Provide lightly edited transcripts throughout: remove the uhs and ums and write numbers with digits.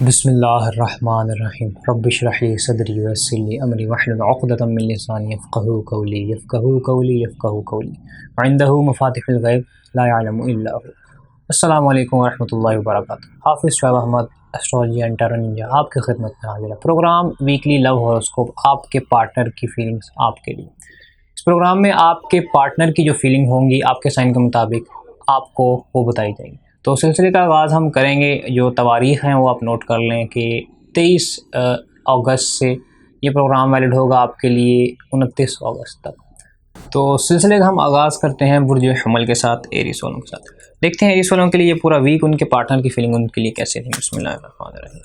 बिस्मिल्लाहिर्रहमानिर्रहीम रब्बिश्रह ली सदरी वयस्सिर ली अमरी वहलुल उक़दतम मिन लिसानी यफ़क़हू क़ौली व इंदहू मफ़ातिहुल ग़ैब ला यअलमु इल्ला हु। अस्सलामु अलैकुम वरहमतुल्लाहि वबरकातुहू। Hafiz Shoaib Ahmed astrology and tarot ninja आपकी खिदमत में हाज़िर है। प्रोग्राम वीकली लव हॉरोस्कोप, आपके पार्टनर की फीलिंग्स आपके लिए। इस प्रोग्राम में आपके पार्टनर की जो फीलिंग होंगी आपके साइन के मुताबिक आपको वो बताई जाएगी। तो सिलसिले का आगाज़ हम करेंगे। जो तवारीख़ हैं वो आप नोट कर लें कि 23 अगस्त से ये प्रोग्राम वैलिड होगा आपके लिए 29 अगस्त तक। तो सिलसिले का हम आगाज़ करते हैं बुर्ज हमल के साथ, एरीज वालों के साथ। देखते हैं एरीज वालों के लिए ये पूरा वीक उनके पार्टनर की फीलिंग उनके लिए कैसे रही। बिस्मिल्लाहिर्रहमानिर्रहीम।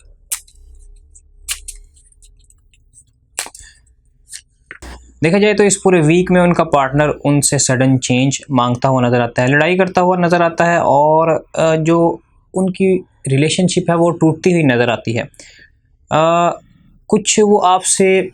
देखा जाए तो इस पूरे वीक में उनका पार्टनर उनसे सडन चेंज मांगता हुआ नज़र आता है, लड़ाई करता हुआ नज़र आता है और जो उनकी रिलेशनशिप है वो टूटती हुई नज़र आती है। कुछ वो आपसे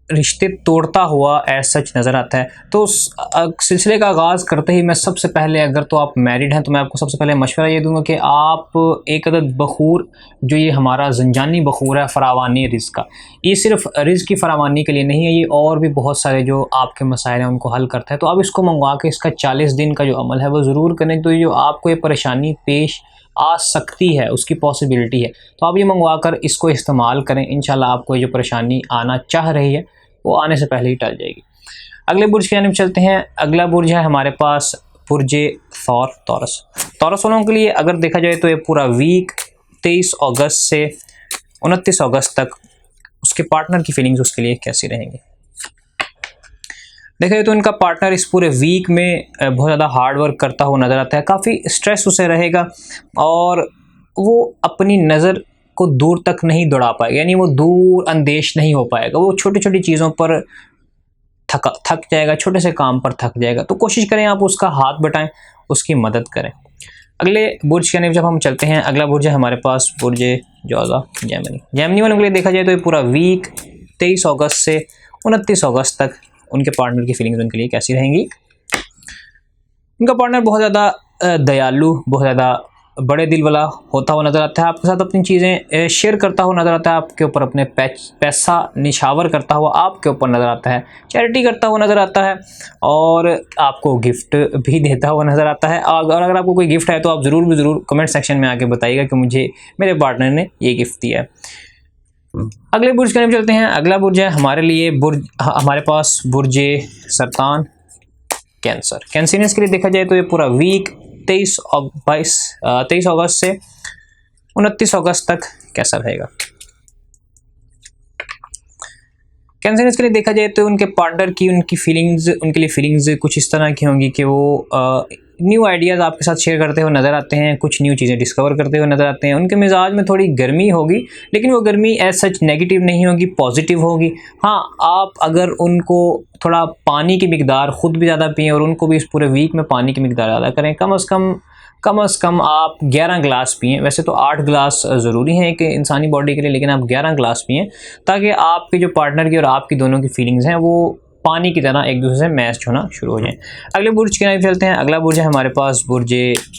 रिश्ते तोड़ता हुआ एज सच नज़र आता है। तो सिलसिले का आगाज़ करते ही मैं सबसे पहले, अगर तो आप मैरिड हैं तो मैं आपको सबसे पहले मशवरा ये दूंगा कि आप एक अदद बखूर, जो ये हमारा जंजानी बखूर है फरावानी रिज़्क़ का, ये सिर्फ रिज़्क़ की फरावानी के लिए नहीं है, ये और भी बहुत सारे जो आपके मसाइल हैं उनको हल करता है। तो आप इसको मंगवा के इसका 40 दिन का जो अमल है वो ज़रूर करें। तो ये जो आपको ये परेशानी पेश आ सकती है उसकी पॉसिबिलिटी है, तो आप ये मंगवा कर इसको इस्तेमाल करें। इंशाल्लाह आपको ये जो परेशानी आना चाह रही है वो आने से पहले ही टल जाएगी। अगले बुर्ज की जानिब चलते हैं। अगला बुर्ज है हमारे पास बुर्ज थौर, तौरस। तौरस वालों के लिए अगर देखा जाए तो ये पूरा वीक 23 अगस्त से 29 अगस्त तक उसके पार्टनर की फीलिंग्स उसके लिए कैसी रहेंगी। देखा जाए तो उनका पार्टनर इस पूरे वीक में बहुत ज़्यादा हार्ड वर्क करता हुआ नज़र आता है, काफ़ी स्ट्रेस उसे रहेगा और वो अपनी नज़र को दूर तक नहीं दौड़ा पाएगा, यानी वो दूर अंदेश नहीं हो पाएगा। वो छोटी छोटी चीज़ों पर थक जाएगा, छोटे से काम पर थक जाएगा। तो कोशिश करें आप उसका हाथ बटाएं, उसकी मदद करें। अगले बुर्ज के जब हम चलते हैं, अगला बुर्ज है हमारे पास बुर्ज जौज़ा, जेमिनी। जेमिनी वालों के लिए देखा जाए तो ये पूरा वीक 23 अगस्त से 29 अगस्त तक उनके पार्टनर की फीलिंग्स उनके लिए कैसी रहेंगी। उनका पार्टनर बहुत ज़्यादा दयालु, बहुत ज़्यादा बड़े दिल वाला होता हुआ नज़र आता है, आपके साथ अपनी चीज़ें शेयर करता हुआ नज़र आता है, आपके ऊपर अपने पैसा निछावर करता हुआ आपके ऊपर नज़र आता है, चैरिटी करता हुआ नज़र आता है और आपको गिफ्ट भी देता हुआ नज़र आता है। और अगर आपको कोई गिफ्ट है तो आप ज़रूर कमेंट सेक्शन में आके बताइएगा कि मुझे मेरे पार्टनर ने ये गिफ्ट दिया है। अगले बुर्ज की तरफ चलते हैं। अगला बुर्ज है हमारे लिए हमारे पास बुर्ज सरतान, कैंसर। कैंसरियंस के लिए देखा जाए तो ये पूरा वीक 23 अगस्त से 29 अगस्त तक कैसा रहेगा। कैंसरियंस के लिए देखा जाए तो उनके पार्टनर की उनके लिए फीलिंग्स कुछ इस तरह की होंगी कि वो न्यू आइडियाज़ आपके साथ शेयर करते हुए नज़र आते हैं, कुछ न्यू चीज़ें डिस्कवर करते हुए नज़र आते हैं। उनके मिजाज में थोड़ी गर्मी होगी, लेकिन वो गर्मी एज सच नेगेटिव नहीं होगी, पॉजिटिव होगी। हाँ, आप अगर उनको थोड़ा पानी की मिकदार खुद भी ज़्यादा पिएँ और उनको भी इस पूरे वीक में पानी की मिकदार ज़्यादा करें। कम अज़ कम आप 11 गिलास पिएँ। वैसे तो 8 गिलास ज़रूरी हैं एक इंसानी बॉडी के लिए, लेकिन आप 11 गिलास पिएँ ताकि आपके जो पार्टनर की और आपकी दोनों की फीलिंग्स हैं वो पानी की तरह एक दूसरे से मैच होना शुरू हो जाएं। अगले बुर्ज की तरफ चलते हैं। अगला बुर्ज है हमारे पास बुर्ज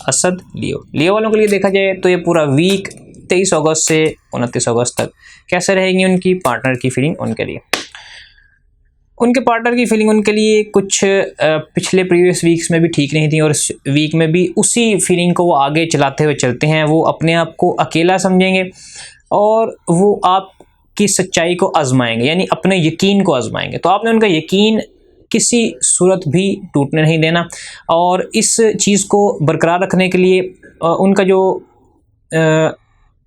असद, लियो। लियो वालों के लिए देखा जाए तो ये पूरा वीक 23 अगस्त से 29 अगस्त तक कैसे रहेंगी उनकी पार्टनर की फीलिंग उनके लिए। उनके पार्टनर की फीलिंग उनके लिए कुछ पिछले प्रीवियस वीक्स में भी ठीक नहीं थी और इस वीक में भी उसी फीलिंग को वो आगे चलाते हुए चलते हैं। वो अपने आप को अकेला समझेंगे और वो आप की सच्चाई को आजमाएंगे, यानी अपने यकीन को आजमाएंगे। तो आपने उनका यकीन किसी सूरत भी टूटने नहीं देना और इस चीज़ को बरकरार रखने के लिए उनका जो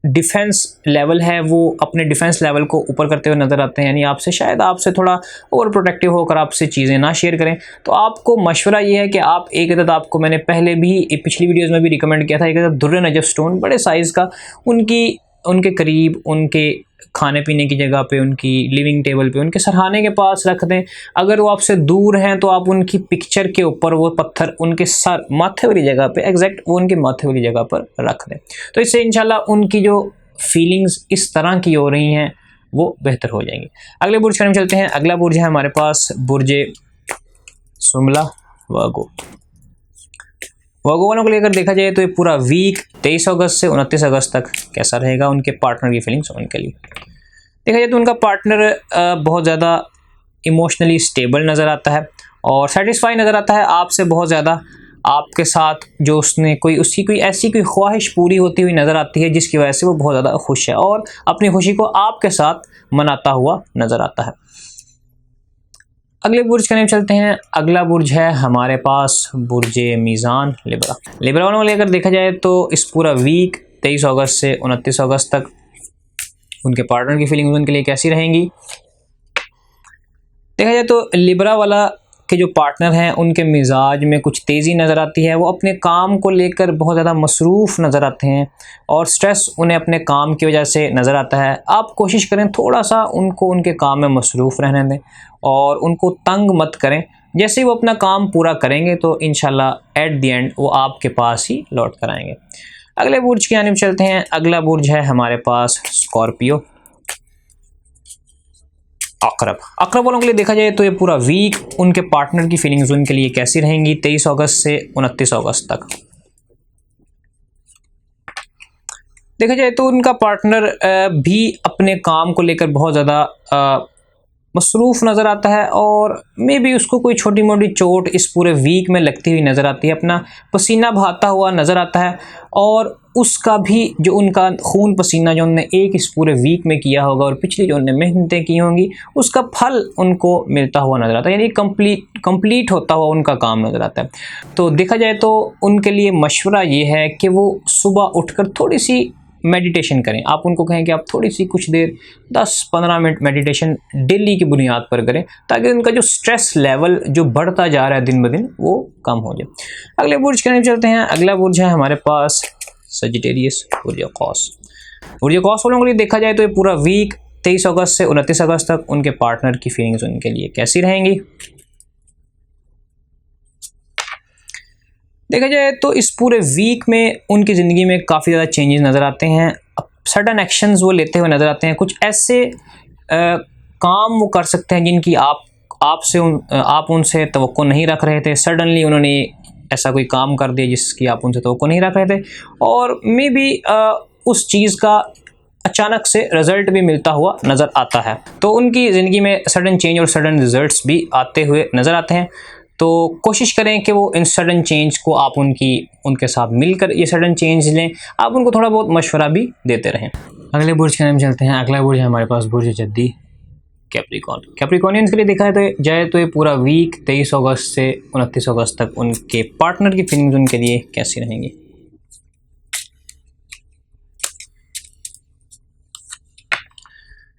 डिफेंस लेवल है वो अपने डिफेंस लेवल को ऊपर करते हुए नज़र आते हैं, यानी आपसे थोड़ा ओवर प्रोटेक्टिव होकर आपसे चीज़ें ना शेयर करें। तो आपको मशवरा ये है कि आप एक अदद, आपको मैंने पहले भी पिछली वीडियोस में भी रिकमेंड किया था, एक अदद दुर्र नजफ स्टोन बड़े साइज़ का उनके करीब, उनके खाने पीने की जगह पे, उनकी लिविंग टेबल पे, उनके सरहाने के पास रख दें। अगर वो आपसे दूर हैं तो आप उनकी पिक्चर के ऊपर वो पत्थर उनके सर माथे वाली जगह पे, एग्जैक्ट वो उनके माथे वाली जगह पर रख दें। तो इससे इंशाल्लाह उनकी जो फीलिंग्स इस तरह की हो रही हैं वो बेहतर हो जाएंगी। अगले बुर्ज की तरफ चलते हैं। अगला बुर्ज है हमारे पास बुर्ज सुमला, वागो। वर्गो वालों को लेकर देखा जाए तो ये पूरा वीक 23 अगस्त से 29 अगस्त तक कैसा रहेगा उनके पार्टनर की फीलिंग्स उनके लिए। देखा जाए तो उनका पार्टनर बहुत ज़्यादा इमोशनली स्टेबल नज़र आता है और सेटिस्फाई नज़र आता है आपसे बहुत ज़्यादा। आपके साथ जो उसकी कोई ऐसी कोई ख्वाहिश पूरी होती हुई नज़र आती है जिसकी वजह से वो बहुत ज़्यादा खुश है और अपनी खुशी को आपके साथ मनाता हुआ नज़र आता है। अगले बुर्ज का नेम चलते हैं। अगला बुर्ज है हमारे पास बुर्ज मीज़ान लिब्रा। लिब्रा वालों को लेकर देखा जाए तो इस पूरा वीक 23 अगस्त से 29 अगस्त तक उनके पार्टनर की फीलिंग्स उनके लिए कैसी रहेंगी। देखा जाए तो लिब्रा वाला के जो पार्टनर हैं उनके मिजाज में कुछ तेज़ी नज़र आती है। वो अपने काम को लेकर बहुत ज़्यादा मसरूफ़ नज़र आते हैं और स्ट्रेस उन्हें अपने काम की वजह से नज़र आता है। आप कोशिश करें थोड़ा सा उनको उनके काम में मसरूफ़ रहने दें और उनको तंग मत करें। जैसे ही वो अपना काम पूरा करेंगे तो इंशाल्लाह एट द एंड वो आपके पास ही लौट कर आएंगे। अगले बुर्ज की जानिब चलते हैं। अगला बुर्ज है हमारे पास स्कॉर्पियो। अकरब। अकरब वालों के लिए देखा जाए तो ये पूरा वीक उनके पार्टनर की फीलिंग्स उनके लिए कैसी रहेंगी 23 अगस्त से 29 अगस्त तक। देखा जाए तो उनका पार्टनर भी अपने काम को लेकर बहुत ज़्यादा मसरूफ़ नज़र आता है और मे बी उसको कोई छोटी मोटी चोट इस पूरे वीक में लगती हुई नज़र आती है। अपना पसीना बहाता हुआ नज़र आता है और उसका भी जो उनका खून पसीना जो उन्होंने एक इस पूरे वीक में किया होगा और पिछली जो उन्होंने मेहनतें की होंगी उसका फल उनको मिलता हुआ नज़र आता है, यानी कंप्लीट होता हुआ उनका काम नज़र आता है। तो देखा जाए तो उनके लिए मशवरा ये है कि वो सुबह उठकर थोड़ी सी मेडिटेशन करें। आप उनको कहें कि आप थोड़ी सी कुछ देर 10-15 मिनट मेडिटेशन डेली की बुनियाद पर करें ताकि उनका जो स्ट्रेस लेवल जो बढ़ता जा रहा है दिन ब दिन वो कम हो जाए। अगले बुर्ज के नाम चलते हैं। अगला बुर्ज है हमारे पास सजिटेरियस बुर्ज कौस। बुर्ज कौस वालों के लिए देखा जाए तो ये पूरा वीक 23 अगस्त से 29 अगस्त तक उनके पार्टनर की फीलिंग्स उनके लिए कैसी रहेंगी। देखा जाए तो इस पूरे वीक में उनकी ज़िंदगी में काफ़ी ज़्यादा चेंजेस नज़र आते हैं। सडन एक्शंस वो लेते हुए नज़र आते हैं। कुछ ऐसे काम वो कर सकते हैं जिनकी आप उनसे तवक्को नहीं रख रहे थे। सडनली उन्होंने ऐसा कोई काम कर दिया जिसकी आप उनसे तवक्को नहीं रख रहे थे और मे बी उस चीज़ का अचानक से रिज़ल्ट भी मिलता हुआ नज़र आता है। तो उनकी ज़िंदगी में सडन चेंज और सडन रिज़ल्ट्स भी आते हुए नज़र आते हैं। तो कोशिश करें कि वो इन सडन चेंज को आप उनके साथ मिलकर ये सडन चेंज लें। आप उनको थोड़ा बहुत मशवरा भी देते रहें। अगले बुर्ज के नाम चलते हैं। अगला बुर्ज है हमारे पास बुर्ज जद्दी कैप्रिकॉर्न। कैप्रिकॉर्नियंस के लिए देखा जाए तो ये पूरा वीक 23 अगस्त से 29 अगस्त तक उनके पार्टनर की फीलिंग्स उनके लिए कैसी रहेंगी।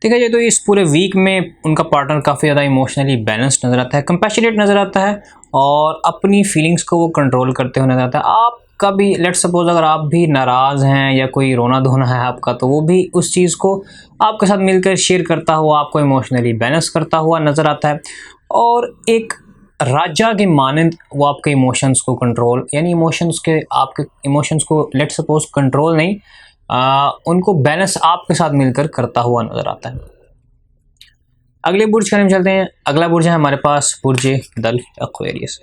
देखा जाए तो इस पूरे वीक में उनका पार्टनर काफ़ी ज़्यादा इमोशनली बैलेंस्ड नज़र आता है, कंपैशनेट नज़र आता है और अपनी फीलिंग्स को वो कंट्रोल करते हुए नज़र आता है। आपका भी लेट्स सपोज अगर आप भी नाराज़ हैं या कोई रोना धोना है आपका, तो वो भी उस चीज़ को आपके साथ मिलकर शेयर करता हुआ आपको इमोशनली बैलेंस करता हुआ नज़र आता है और एक राजा के मानंद वो आपके इमोशंस को कंट्रोल, यानी आपके इमोशंस को लेट्स सपोज कंट्रोल नहीं, उनको बैलेंस आपके साथ मिलकर करता हुआ नज़र आता है। अगले बुर्ज के नाम चलते हैं। अगला बुर्ज है हमारे पास बुर्ज दल एक्वेरियस।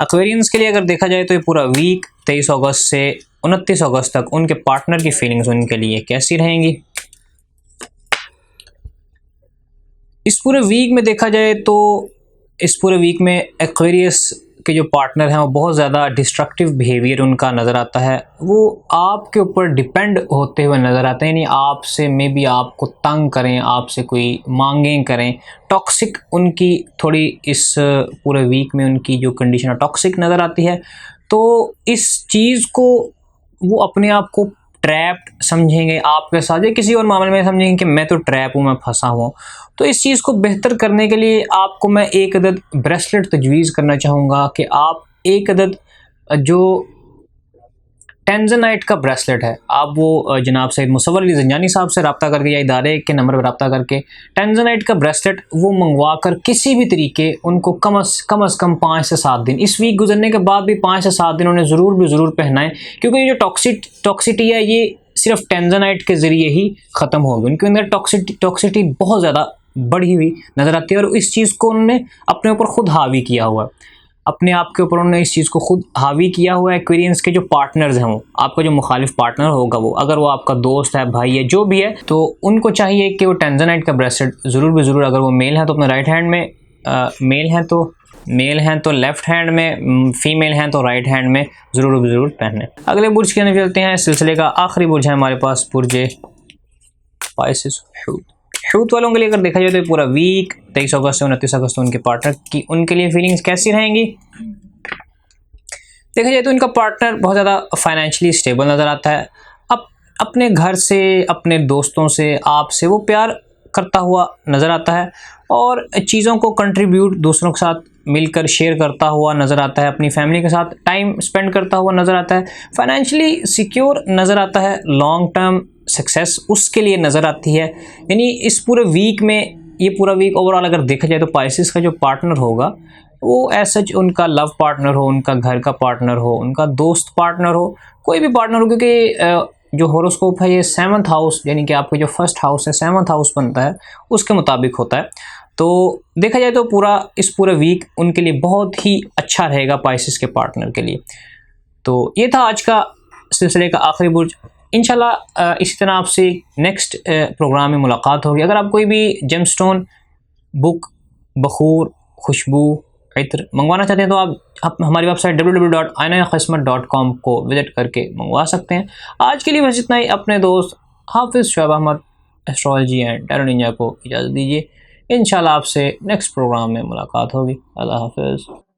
एक्वेरियंस के लिए अगर देखा जाए तो ये पूरा वीक 23 अगस्त से 29 अगस्त तक उनके पार्टनर की फीलिंग्स उनके लिए कैसी रहेंगी। इस पूरे वीक में देखा जाए तो इस पूरे वीक में एक्वेरियस के जो पार्टनर हैं वो बहुत ज़्यादा डिस्ट्रक्टिव बिहेवियर उनका नज़र आता है। वो आपके ऊपर डिपेंड होते हुए नज़र आते हैं, यानी आपसे मे बी आपको तंग करें, आपसे कोई मांगें करें। टॉक्सिक उनकी थोड़ी इस पूरे वीक में उनकी जो कंडीशन है टॉक्सिक नज़र आती है। तो इस चीज़ को वो अपने आप को ट्रैप्ड समझेंगे आपके साथ या किसी और मामले में समझेंगे कि मैं तो ट्रैप हूँ, मैं फंसा हुआ। तो इस चीज़ को बेहतर करने के लिए आपको मैं एक अदद ब्रेसलेट तजवीज़ करना चाहूँगा कि आप एक अदद जो टेंजनाइट का ब्रेसलेट है, आप वो जनाब सैयद मुसव्वर अली ज़ंजानी साहब से रब्ता करके या इदारे के नंबर पर रब्ता करके टेंजनाइट का ब्रेसलेट वो मंगवा कर किसी भी तरीके उनको कम से कम 5 से 7 दिन, इस वीक गुजरने के बाद भी 5 से 7 दिन उन्हें ज़रूर पहनाएं, क्योंकि ये जो टॉक्सिटी है ये सिर्फ टेंजनाइट के ज़रिए ही ख़त्म होगी। उनके अंदर टॉक्सिटी बहुत ज़्यादा बढ़ी हुई नज़र आती है और इस चीज़ को उन्होंने अपने ऊपर खुद हावी किया हुआ है। अपने आप के ऊपर उन्होंने इस चीज़ को खुद हावी किया हुआ है। एक्वेरियंस के जो पार्टनर्स हैं, वो आपका जो मुखालिफ पार्टनर होगा, वो अगर वो आपका दोस्त है, भाई है, जो भी है, तो उनको चाहिए कि वो टेंजनाइट का ब्रेसलेट ज़रूर भी ज़रूर, अगर वो मेल है तो अपने राइट हैंड में, मेल हैं तो लेफ्ट हैंड में, फीमेल हैं तो राइट हैंड में ज़रूर पहने। अगले बुर्ज के अंदर चलते हैं। सिलसिले का आखिरी बुर्ज है हमारे पास बुर्ज पाइसेस। हूत वालों के लिए अगर देखा जाए तो पूरा वीक 23 अगस्त से 29 अगस्त उनके पार्टनर की, उनके लिए फीलिंग्स कैसी रहेंगी? देखा जाए तो उनका पार्टनर बहुत ज़्यादा फाइनेंशियली स्टेबल नज़र आता है। अब अपने घर से, अपने दोस्तों से, आपसे वो प्यार करता हुआ नज़र आता है और चीज़ों को कंट्रीब्यूट दूसरों के साथ मिलकर शेयर करता हुआ नज़र आता है। अपनी फैमिली के साथ टाइम स्पेंड करता हुआ नज़र आता है। फाइनेंशियली सिक्योर नज़र आता है। लॉन्ग टर्म सक्सेस उसके लिए नज़र आती है। यानी इस पूरे वीक में, ये पूरा वीक ओवरऑल अगर देखा जाए तो पाइसेस का जो पार्टनर होगा वो ऐसा, उनका लव पार्टनर हो, उनका घर का पार्टनर हो, उनका दोस्त पार्टनर हो, कोई भी पार्टनर हो, क्योंकि जो हॉरोस्कोप है ये 7th हाउस, यानी कि आपका जो फर्स्ट हाउस है 7th हाउस बनता है, उसके मुताबिक होता है। तो देखा जाए तो इस पूरे वीक उनके लिए बहुत ही अच्छा रहेगा पाइसेस के पार्टनर के लिए। तो ये था आज का सिलसिले का आखिरी बुर्ज। इंशाल्लाह इसी तरह आपसे नेक्स्ट प्रोग्राम में मुलाकात होगी। अगर आप कोई भी जेमस्टोन, बुक, बखूर, खुशबू, इत्र मंगवाना चाहते हैं तो आप हमारी वेबसाइट www.ainaqismat.com को विजिट करके मंगवा सकते हैं। आज के लिए बस इतना ही। अपने दोस्त Hafiz Shoaib Ahmed astrology and tarot ninja को इजाज़त दीजिए। इंशाल्लाह आपसे नेक्स्ट प्रोग्राम में मुलाकात होगी। अल्लाह हाफिज़।